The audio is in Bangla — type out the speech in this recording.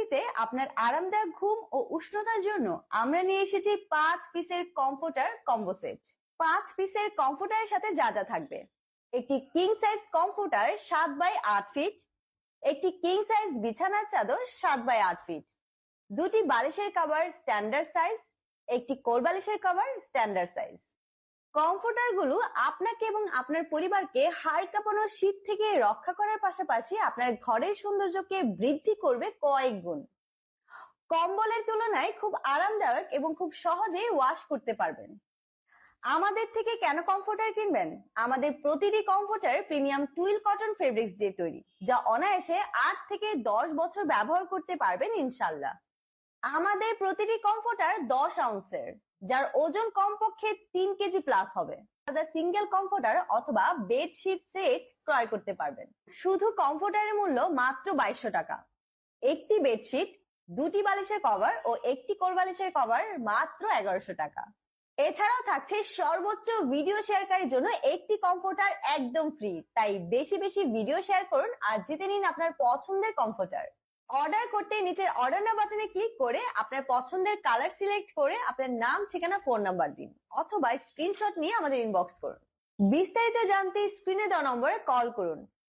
দিতে আপনার আরামদায়ক ঘুম ও উষ্ণতার জন্য আমরা নিয়ে এসেছি 5 পিসের কমফোর্টার কম্বো সেট। 5 পিসের কমফোর্টারের সাথে যা যা থাকবে: একটি king size comforter 7x8 feet, একটি কিং সাইজ বিছানার চাদর 7x8 ফিট, দুটি বালিশের কভার স্ট্যান্ডার্ড সাইজ, একটি কোল বালিশের কভার স্ট্যান্ডার্ড সাইজ। কমফোর্টার গুলো আপনাকে এবং আপনার পরিবারকে হাড় কাঁপানো শীত থেকে রক্ষা করার পাশাপাশি আপনার ঘরের সৌন্দর্যকে বৃদ্ধি করবে কয়েক গুণ। কম্বলের তুলনায় খুব আরামদায়ক এবং খুব সহজে ওয়াশ করতে পারবেন। আমাদের থেকে কেন কমফোর্টার কিনবেন? আমাদের প্রতিটি comforter premium twill cotton fabrics দিয়ে তৈরি, যা অনায়াসে 8 থেকে 10 বছর ব্যবহার করতে পারবেন ইনশাল্লাহ। আমাদের প্রতিটি কমফোর্টার 10 আউন্সের, যার ওজন কমপক্ষে 3 কেজি প্লাস হবে। সিঙ্গেল কমফোর্টার অথবা বেডশিট সেট ক্রয় করতে পারবেন। শুধু কমফোর্টারের মূল্য মাত্র 2200 টাকা। একটি বেডশিট, দুটি বালিশের কভার ও একটি কোল বালিশের কভার মাত্র 1100 টাকা। এছাড়াও থাকছে সর্বোচ্চ ভিডিও শেয়ারকারীর জন্য একটি কমফোর্টার একদম ফ্রি। তাই বেশি বেশি ভিডিও শেয়ার করুন আর জিতে নিন আপনার পছন্দের কমফোর্টার। অর্ডার করতে নিচের অর্ডার নাও বাটনে ক্লিক করে আপনার পছন্দের কালার সিলেক্ট করে আপনার নাম, ঠিকানা, ফোন নাম্বার দিন অথবা স্ক্রিনশট নিয়ে আমাদের ইনবক্স করুন। বিস্তারিত জানতে স্ক্রিনে দেওয়া নম্বরে কল করুন।